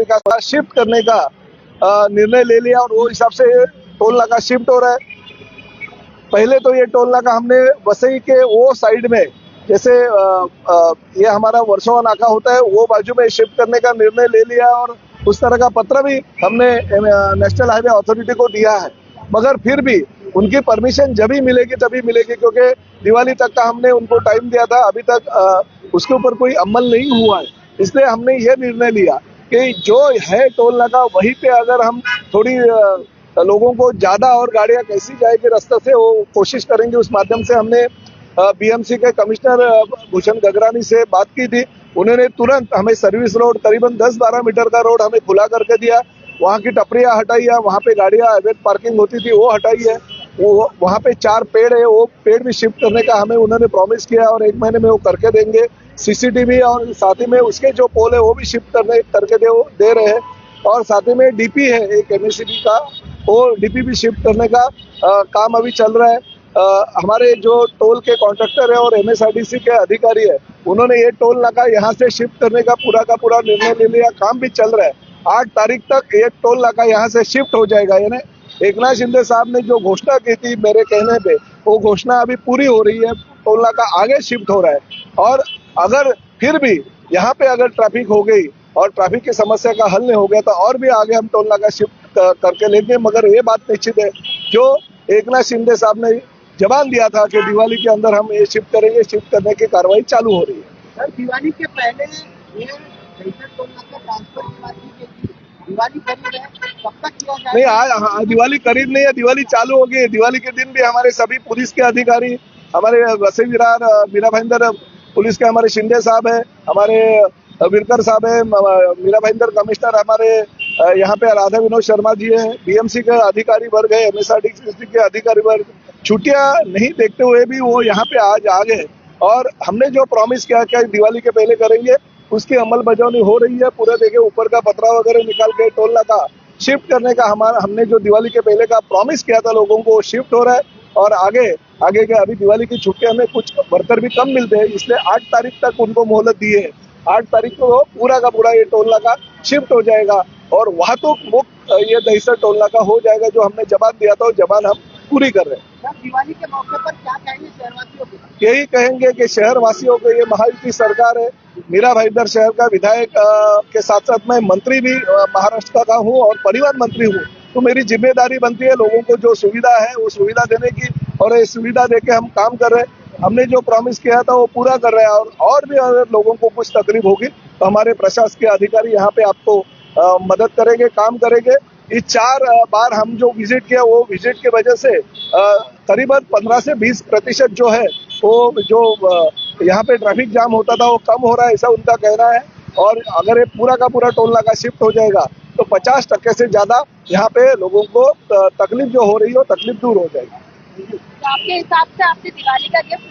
Boundary का shift करने का निर्णय ले लिया और वो हिसाब से टोल नाका शिफ्ट हो रहा है। पहले तो ये टोल नाका हमने वसई के वो साइड में, जैसे ये हमारा वर्सोवा नाका होता है, वो बाजू में शिफ्ट करने का निर्णय ले लिया और उस तरह का पत्र भी हमने नेशनल हाईवे अथॉरिटी को दिया है। मगर फिर भी उनकी परमिशन जब ही मिलेगी तभी मिलेगी, क्योंकि दिवाली तक का हमने उनको टाइम दिया था, अभी तक उसके ऊपर कोई अमल नहीं हुआ है। इसलिए हमने ये निर्णय लिया कि जो है टोल नाका वहीं पे अगर हम थोड़ी लोगों को ज्यादा और गाड़ियां कैसी जाएगी रास्ते से वो कोशिश करेंगे। उस माध्यम से हमने बीएमसी के कमिश्नर भूषण गगरानी से बात की थी। उन्होंने तुरंत हमें सर्विस रोड करीबन 10-12 मीटर का रोड हमें खुला करके दिया। वहाँ की टपरियां हटाई है, वहाँ पे गाड़ियां अवैध पार्किंग होती थी वो हटाई है। वो वहाँ पे 4 पेड़ है, वो पेड़ भी शिफ्ट करने का हमें उन्होंने प्रॉमिस किया और 1 महीने में वो करके देंगे। सीसीटीवी और साथ ही में उसके जो पोल है वो भी शिफ्ट करके दे रहे हैं। और साथ ही में डीपी है एक एमएससीबी का, वो डीपी भी शिफ्ट करने का काम अभी चल रहा है। हमारे जो टोल के कॉन्ट्रैक्टर है और एमएसआरडीसी के अधिकारी है, उन्होंने ये टोल नाका यहाँ से शिफ्ट करने का पूरा निर्णय ले लिया। काम भी चल रहा है। 8 तारीख तक ये टोल नाका यहाँ से शिफ्ट हो जाएगा। यानी एकनाथ शिंदे साहब ने जो घोषणा की थी मेरे कहने पे, वो घोषणा अभी पूरी हो रही है। टोल नाका आगे शिफ्ट हो रहा है और अगर फिर भी यहाँ पे अगर ट्रैफिक हो गई और ट्रैफिक की समस्या का हल नहीं हो गया तो और भी आगे हम टोल नाका शिफ्ट करके लेंगे। मगर ये बात निश्चित है, जो एकनाथ शिंदे साहब ने जवान दिया था कि दिवाली के अंदर हम ये शिफ्ट करेंगे, शिफ्ट करने की कार्रवाई चालू हो रही है। सर, दिवाली के पहले ये टोल नाका ट्रांसफर की बात की गई, दिवाली करीब है, कब तक किया जाएगा? नहीं, आज दिवाली करीब नहीं है, दिवाली चालू हो गई। दिवाली के दिन भी हमारे सभी पुलिस के अधिकारी, हमारे वसई विरार मीरा भाईंदर पुलिस के हमारे शिंदे साहब है, हमारे विरकर साहब है, मीरा भाईंदर कमिश्नर हमारे यहाँ पे राधा विनोद शर्मा जी है, बीएमसी के अधिकारी वर्ग है, एमएसआरडीसी के अधिकारी वर्ग, छुट्टियां नहीं देखते हुए भी वो यहाँ पे आज आ गए। और हमने जो प्रॉमिस किया कि दिवाली के पहले करेंगे, उसकी अमल बजावनी हो रही है। पूरे देखिए ऊपर का पतरा वगैरह निकाल के टोल नाका शिफ्ट करने का हमने जो दिवाली के पहले का प्रॉमिस किया था लोगों को, वो शिफ्ट हो रहा है। और आगे के अभी दिवाली की छुट्टियां में कुछ वर्कर भी कम मिलते हैं, इसलिए 8 तारीख तक उनको मोहलत दी है। 8 तारीख को पूरा का पूरा ये टोल नाका शिफ्ट हो जाएगा और वहां तो मुक्त ये दहिसर टोल नाका हो जाएगा। जो हमने जबान दिया था वो जबान हम पूरी कर रहे हैं। दिवाली के मौके पर क्या कहेंगे शहरवासियों को? यही कहेंगे कि शहरवासियों को ये महायुति सरकार है। मीरा भाईंदर शहर का विधायक के साथ साथ मैं मंत्री भी महाराष्ट्र का हूँ और परिवहन मंत्री हूँ, तो मेरी जिम्मेदारी बनती है लोगों को जो सुविधा है वो सुविधा देने की, और ये सुविधा देके हम काम कर रहे हैं। हमने जो प्रॉमिस किया था वो पूरा कर रहे हैं। और भी अगर लोगों को कुछ तकलीफ होगी तो हमारे प्रशासकीय अधिकारी यहाँ पे आपको मदद करेंगे, काम करेंगे। इस 4 बार हम जो विजिट किया, वो विजिट की वजह से करीबन 15 से 20% जो है वो जो यहाँ पे ट्रैफिक जाम होता था वो कम हो रहा है, ऐसा उनका कहना है। और अगर ये पूरा का पूरा टोल नाका शिफ्ट हो जाएगा तो 50% से ज्यादा यहाँ पे लोगों को तकलीफ जो हो रही है तकलीफ दूर हो जाएगी। तो आपके हिसाब से आपने दिवाली का गिफ्ट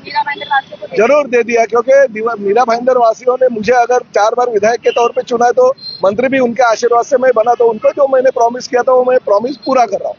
मीरा भाईंदर वासियों को जरूर दे दिया, क्योंकि मीरा भाईंदर वासियों ने मुझे अगर 4 बार विधायक के तौर पे चुना है तो मंत्री भी उनके आशीर्वाद से मैं बना, तो उनको जो मैंने प्रॉमिस किया था वो मैं प्रॉमिस पूरा कर रहा हूँ।